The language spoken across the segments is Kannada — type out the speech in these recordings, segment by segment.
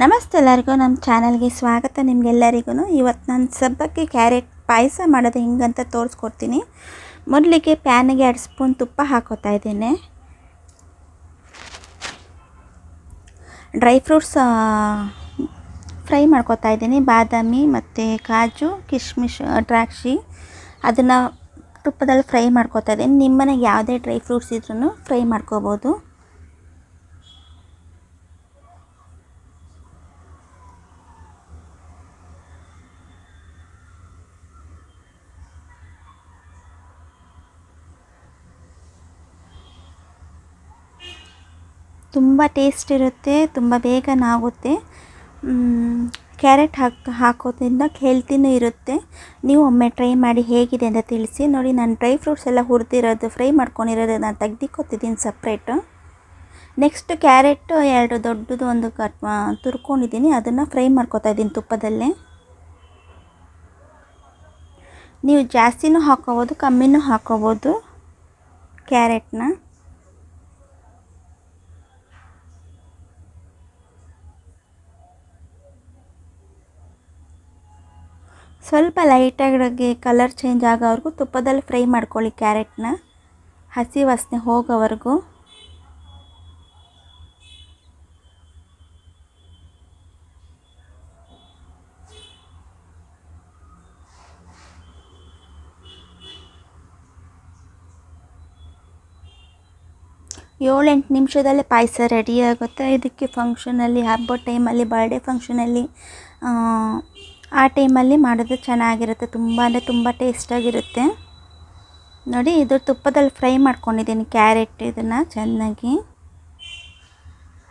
ನಮಸ್ತೆ ಎಲ್ಲರಿಗೂ ನಮ್ಮ ಚಾನಲ್ಗೆ ಸ್ವಾಗತ. ನಿಮಗೆಲ್ಲರಿಗೂ ಇವತ್ತು ನಾನು ಸಬ್ಬಕ್ಕಿ ಕ್ಯಾರೆಟ್ ಪಾಯಸ ಮಾಡೋದು ಹೆಂಗಂತ ತೋರಿಸ್ಕೊಡ್ತೀನಿ. ಮೊದಲಿಗೆ ಪ್ಯಾನಿಗೆ 2 ಸ್ಪೂನ್ ತುಪ್ಪ ಹಾಕೋತಾ ಇದ್ದೇನೆ. ಡ್ರೈ ಫ್ರೂಟ್ಸ್ ಫ್ರೈ ಮಾಡ್ಕೋತಾ ಇದ್ದೀನಿ. ಬಾದಾಮಿ ಮತ್ತು ಕಾಜು, ಕಿಶ್ಮಿಶ್, ದ್ರಾಕ್ಷಿ ಅದನ್ನು ತುಪ್ಪದಲ್ಲಿ ಫ್ರೈ ಮಾಡ್ಕೋತಾ ಇದ್ದೀನಿ. ನಿಮ್ಮ ಮನೆಗೆ ಯಾವುದೇ ಡ್ರೈ ಫ್ರೂಟ್ಸ್ ಇದ್ರೂ ಫ್ರೈ ಮಾಡ್ಕೋಬೋದು. ತುಂಬ ಟೇಸ್ಟ್ ಇರುತ್ತೆ, ತುಂಬ ಬೇಗನೆ ಆಗುತ್ತೆ. ಕ್ಯಾರೆಟ್ ಹಾಕೋದ್ರಿಂದ ಹೆಲ್ತಿನೂ ಇರುತ್ತೆ. ನೀವು ಒಮ್ಮೆ ಟ್ರೈ ಮಾಡಿ ಹೇಗಿದೆ ಅಂತ ತಿಳಿಸಿ. ನೋಡಿ, ನಾನು ಡ್ರೈ ಫ್ರೂಟ್ಸ್ ಎಲ್ಲ ಹುರಿದಿರೋದು ಫ್ರೈ ಮಾಡ್ಕೊಂಡಿರೋದು ನಾನು ತೆಗ್ದಿಕ್ಕೋತಿದ್ದೀನಿ ಸಪ್ರೇಟು. ನೆಕ್ಸ್ಟ್ ಕ್ಯಾರೆಟ್ 2 ದೊಡ್ಡದು ಒಂದು ತುರ್ಕೊಂಡಿದ್ದೀನಿ, ಅದನ್ನು ಫ್ರೈ ಮಾಡ್ಕೊತಾ ಇದ್ದೀನಿ ತುಪ್ಪದಲ್ಲೇ. ನೀವು ಜಾಸ್ತಿನೂ ಹಾಕೋಬೋದು, ಕಮ್ಮಿನೂ ಹಾಕೋಬೋದು ಕ್ಯಾರೆಟ್ನ. ಸ್ವಲ್ಪ ಲೈಟಾಗಿ ಕಲರ್ ಚೇಂಜ್ ಆಗೋವರೆಗೂ ತುಪ್ಪದಲ್ಲಿ ಫ್ರೈ ಮಾಡ್ಕೊಳ್ಳಿ ಕ್ಯಾರೆಟ್ನ, ಹಸಿ ವಾಸನೆ ಹೋಗೋವರೆಗೂ. ಏಳು 8 ನಿಮಿಷದಲ್ಲೇ ಪಾಯಸ ರೆಡಿ ಆಗುತ್ತೆ. ಇದಕ್ಕೆ ಫಂಕ್ಷನಲ್ಲಿ, ಹಬ್ಬದ ಟೈಮಲ್ಲಿ, ಬರ್ಡೇ ಫಂಕ್ಷನಲ್ಲಿ ಆ ಟೈಮಲ್ಲಿ ಮಾಡಿದ್ರೆ ಚೆನ್ನಾಗಿರುತ್ತೆ. ತುಂಬ ಅಂದರೆ ತುಂಬ ಟೇಸ್ಟಾಗಿರುತ್ತೆ. ನೋಡಿ, ಇದು ತುಪ್ಪದಲ್ಲಿ ಫ್ರೈ ಮಾಡ್ಕೊಂಡಿದ್ದೀನಿ ಕ್ಯಾರೆಟ್. ಇದನ್ನು ಚೆನ್ನಾಗಿ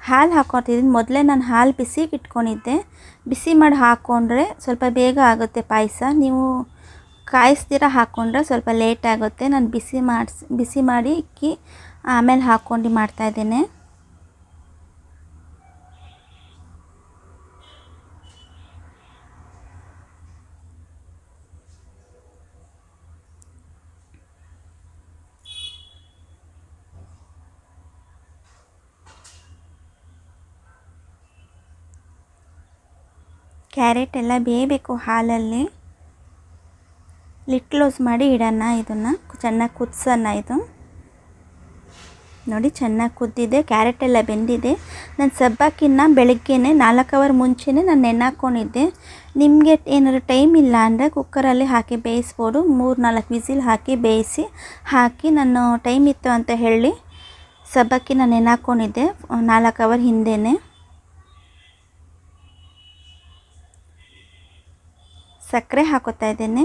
ಹಾಲು ಹಾಕ್ಕೊತಿದ್ದೀನಿ. ಮೊದಲೇ ನಾನು ಹಾಲು ಬಿಸಿಗೆ ಇಟ್ಕೊಂಡಿದ್ದೆ. ಬಿಸಿ ಮಾಡಿ ಹಾಕ್ಕೊಂಡ್ರೆ ಸ್ವಲ್ಪ ಬೇಗ ಆಗುತ್ತೆ ಪಾಯಸ. ನೀವು ಕಾಯಿಸ್ದಿರ ಹಾಕ್ಕೊಂಡ್ರೆ ಸ್ವಲ್ಪ ಲೇಟ್ ಆಗುತ್ತೆ. ನಾನು ಬಿಸಿ ಮಾಡಿ ಇಕ್ಕಿ ಆಮೇಲೆ ಹಾಕ್ಕೊಂಡು ಮಾಡ್ತಾಯಿದ್ದೇನೆ. ಕ್ಯಾರೆಟ್ ಎಲ್ಲ ಬೇಯಬೇಕು ಹಾಲಲ್ಲಿ. ಲಿಡ್ ಕ್ಲೋಸ್ ಮಾಡಿ ಇಡೋಣ. ಇದನ್ನು ಚೆನ್ನಾಗಿ ಕುದಿಸೋಣ. ಇದು ನೋಡಿ, ಚೆನ್ನಾಗಿ ಕುದ್ದಿದೆ, ಕ್ಯಾರೆಟ್ ಎಲ್ಲ ಬೆಂದಿದೆ. ನಾನು ಸಬ್ಬಕ್ಕಿನ ಬೆಳಗ್ಗೆನೇ 4 ಅವರ್ ಮುಂಚೆನೇ ನಾನು ನೆನೆ ಹಾಕ್ಕೊಂಡಿದ್ದೆ. ನಿಮಗೆ ಏನಾದ್ರು ಟೈಮ್ ಇಲ್ಲ ಅಂದರೆ ಕುಕ್ಕರಲ್ಲಿ ಹಾಕಿ ಬೇಯಿಸ್ಬೋದು. 3-4 ವಿಸಿಲ್ ಹಾಕಿ ಬೇಯಿಸಿ ಹಾಕಿ. ನಾನು ಟೈಮ್ ಇತ್ತು ಅಂತ ಹೇಳಿ ಸಬ್ಬಕ್ಕಿನ ನೆನೆ ಹಾಕ್ಕೊಂಡಿದ್ದೆ 4 ಅವರ್ ಹಿಂದೆಯೇ. ಸಕ್ಕರೆ ಹಾಕೋತಾ ಇದ್ದೇನೆ.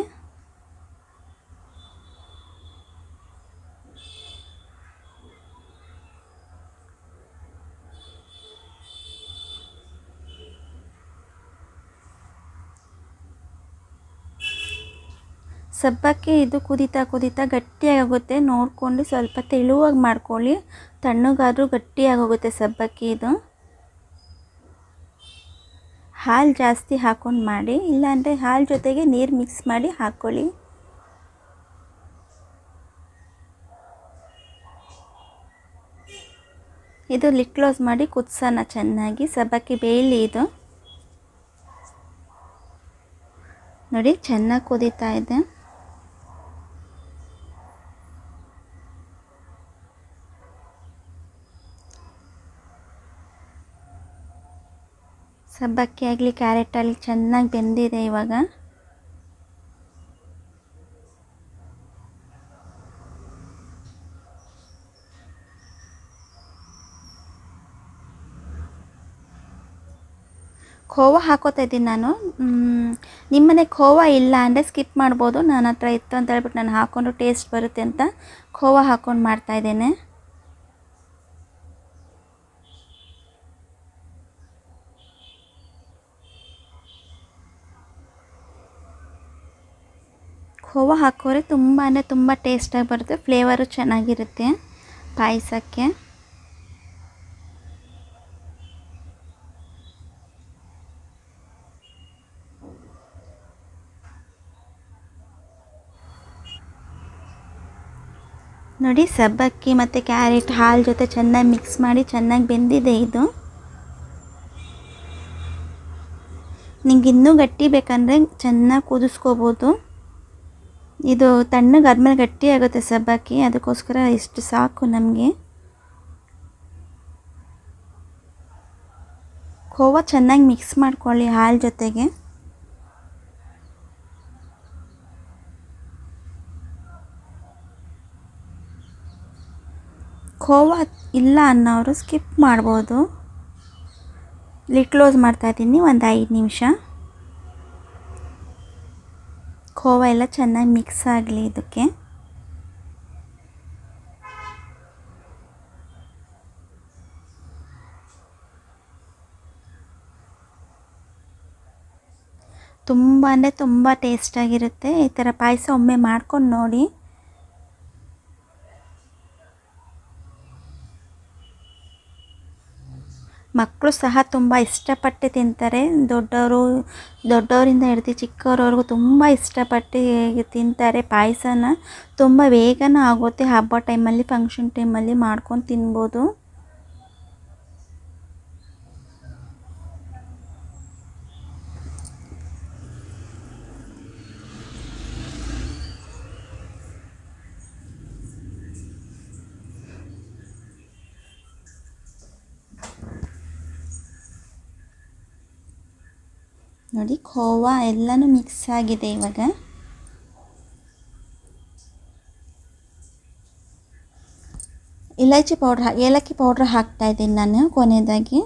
ಸಬ್ಬಕ್ಕಿ ಇದು ಕುದೀತಾ ಗಟ್ಟಿಯಾಗುತ್ತೆ. ನೋಡಿಕೊಂಡು ಸ್ವಲ್ಪ ತೆಳುವಾಗಿ ಮಾಡ್ಕೊಳ್ಳಿ. ತಣ್ಣಗಾದರೂ ಗಟ್ಟಿಯಾಗೋಗುತ್ತೆ ಸಬ್ಬಕ್ಕಿ ಇದು. ಹಾಲು ಜಾಸ್ತಿ ಹಾಕ್ಕೊಂಡು ಮಾಡಿ, ಇಲ್ಲಾಂದರೆ ಹಾಲು ಜೊತೆಗೆ ನೀರು ಮಿಕ್ಸ್ ಮಾಡಿ ಹಾಕ್ಕೊಳ್ಳಿ. ಇದು ಲಿಡ್ ಕ್ಲೋಸ್ ಮಾಡಿ ಕುದಿಸೋಣ ಚೆನ್ನಾಗಿ. ಸಬ್ಬಕ್ಕಿ ಬೇಯಲಿ. ಇದು ನೋಡಿ, ಚೆನ್ನಾಗಿ ಕುದೀತಾ ಇದೆ. ಸಬ್ಬಕ್ಕಿ ಆಗಲಿ ಕ್ಯಾರೆಟ್ ಆಗಲಿ ಚೆನ್ನಾಗಿ ಬೆಂದಿದೆ ಇವಾಗ. ಖೋವಾ ಹಾಕೋತಾ ಇದ್ದೀನಿ ನಾನು. ನಿಮ್ಮನೆ ಖೋವಾ ಇಲ್ಲ ಅಂದರೆ ಸ್ಕಿಪ್ ಮಾಡ್ಬೋದು. ನನ್ನ ಹತ್ರ ಇತ್ತು ಅಂತ ಹೇಳ್ಬಿಟ್ಟು ನಾನು ಹಾಕ್ಕೊಂಡು ಟೇಸ್ಟ್ ಬರುತ್ತೆ ಅಂತ ಖೋವಾ ಹಾಕ್ಕೊಂಡು ಮಾಡ್ತಾಯಿದ್ದೇನೆ. ಖೋವಾ ಹಾಕೋರೆ ತುಂಬ ಅಂದರೆ ತುಂಬ ಟೇಸ್ಟಾಗಿ ಬರುತ್ತೆ. ಫ್ಲೇವರು ಚೆನ್ನಾಗಿರುತ್ತೆ ಪಾಯಸಕ್ಕೆ. ನೋಡಿ, ಸಬ್ಬಕ್ಕಿ ಮತ್ತು ಕ್ಯಾರೆಟ್ ಹಾಲು ಜೊತೆ ಚೆನ್ನಾಗಿ ಮಿಕ್ಸ್ ಮಾಡಿ ಚೆನ್ನಾಗಿ ಬೆಂದಿದೆ ಇದು. ನಿಂಗೆ ಇನ್ನೂ ಗಟ್ಟಿ ಬೇಕಂದರೆ ಚೆನ್ನಾಗಿ ಕುದಿಸ್ಕೋಬೋದು. ಇದು ತಣ್ಣಗಾದ್ಮೇಲೆ ಗಟ್ಟಿ ಆಗುತ್ತೆ ಸಬ್ಬಕ್ಕಿ, ಅದಕ್ಕೋಸ್ಕರ ಇಷ್ಟು ಸಾಕು ನಮಗೆ. ಖೋವಾ ಚೆನ್ನಾಗಿ ಮಿಕ್ಸ್ ಮಾಡ್ಕೊಳ್ಳಿ ಹಾಲು ಜೊತೆಗೆ. ಖೋವಾ ಇಲ್ಲ ಅನ್ನೋರು ಸ್ಕಿಪ್ ಮಾಡ್ಬೋದು. ಲಿಡ್ ಕ್ಲೋಸ್ ಮಾಡ್ತಾಯಿದ್ದೀನಿ ಒಂದು 5 ನಿಮಿಷ. ಖೋವಾ ಎಲ್ಲ ಚೆನ್ನಾಗಿ ಮಿಕ್ಸ್ ಆಗಲಿ ಇದಕ್ಕೆ. ತುಂಬ ಅಂದರೆ ತುಂಬ ಟೇಸ್ಟಾಗಿರುತ್ತೆ. ಈ ಥರ ಪಾಯಸ ಒಮ್ಮೆ ಮಾಡ್ಕೊಂಡು ನೋಡಿ. ಮಕ್ಕಳು ಸಹ ತುಂಬ ಇಷ್ಟಪಟ್ಟು ತಿಂತಾರೆ. ದೊಡ್ಡವರಿಂದ ಹಿಡಿದು ಚಿಕ್ಕವರವರೆಗೂ ತುಂಬ ಇಷ್ಟಪಟ್ಟು ತಿಂತಾರೆ ಪಾಯಸನ. ತುಂಬ ಬೇಗನೆ ಆಗುತ್ತೆ. ಹಬ್ಬ ಟೈಮಲ್ಲಿ, ಫಂಕ್ಷನ್ ಟೈಮಲ್ಲಿ ಮಾಡ್ಕೊಂಡು ತಿನ್ಬೋದು. ನೋಡಿ ಖೋವಾ ಎಲ್ಲನೂ ಮಿಕ್ಸ್ ಆಗಿದೆ. ಇವಾಗ ಏಲಕ್ಕಿ ಪೌಡ್ರ್ ಹಾಕ್ತಾಯಿದ್ದೀನಿ ನಾನು ಕೊನೆಯದಾಗಿ.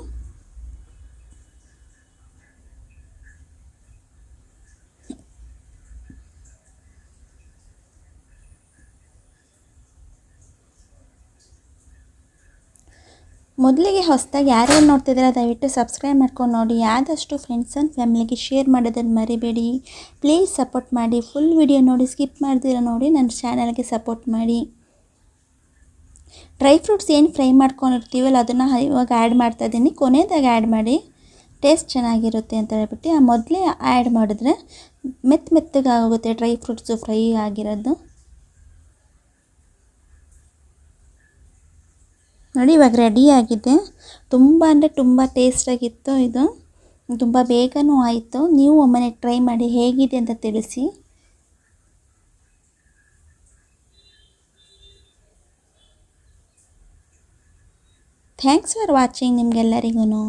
ಮೊದಲಿಗೆ ಹೊಸದಾಗಿ ಯಾರ್ಯಾರು ನೋಡ್ತಿದ್ದೀರಾ ದಯವಿಟ್ಟು ಸಬ್ಸ್ಕ್ರೈಬ್ ಮಾಡ್ಕೊಂಡು ನೋಡಿ. ಆದಷ್ಟು ಫ್ರೆಂಡ್ಸ್ ಆ್ಯಂಡ್ ಫ್ಯಾಮಿಲಿಗೆ ಶೇರ್ ಮಾಡೋದನ್ನು ಮರಿಬೇಡಿ. ಪ್ಲೀಸ್ ಸಪೋರ್ಟ್ ಮಾಡಿ. ಫುಲ್ ವಿಡಿಯೋ ನೋಡಿ, ಸ್ಕಿಪ್ ಮಾಡ್ದಿರ ನೋಡಿ ನನ್ನ ಚಾನಲ್ಗೆ ಸಪೋರ್ಟ್ ಮಾಡಿ. ಡ್ರೈ ಫ್ರೂಟ್ಸ್ ಏನು ಫ್ರೈ ಮಾಡ್ಕೊಂಡಿರ್ತೀವಲ್ಲ ಅದನ್ನು ಇವಾಗ ಆ್ಯಡ್ ಮಾಡ್ತಾಯಿದ್ದೀನಿ. ಕೊನೆಯದಾಗಿ ಆ್ಯಡ್ ಮಾಡಿ, ಟೇಸ್ಟ್ ಚೆನ್ನಾಗಿರುತ್ತೆ ಅಂತ ಹೇಳ್ಬಿಟ್ಟು ಮೊದಲೇ ಆ್ಯಡ್ ಮಾಡಿದ್ರೆ ಮೆತ್ತಗಾಗೋಗುತ್ತೆ ಡ್ರೈ ಫ್ರೂಟ್ಸು ಫ್ರೈ ಆಗಿರೋದು. ನೋಡಿ ಇವಾಗ ರೆಡಿಯಾಗಿದೆ. ತುಂಬ ಅಂದರೆ ತುಂಬ ಟೇಸ್ಟಾಗಿತ್ತು. ಇದು ತುಂಬ ಬೇಗನೂ ಆಯಿತು. ನೀವು ಒಮ್ಮೆ ಟ್ರೈ ಮಾಡಿ ಹೇಗಿದೆ ಅಂತ ತಿಳಿಸಿ. ಥ್ಯಾಂಕ್ಸ್ ಫಾರ್ ವಾಚಿಂಗ್ ನಿಮಗೆಲ್ಲರಿಗೂ.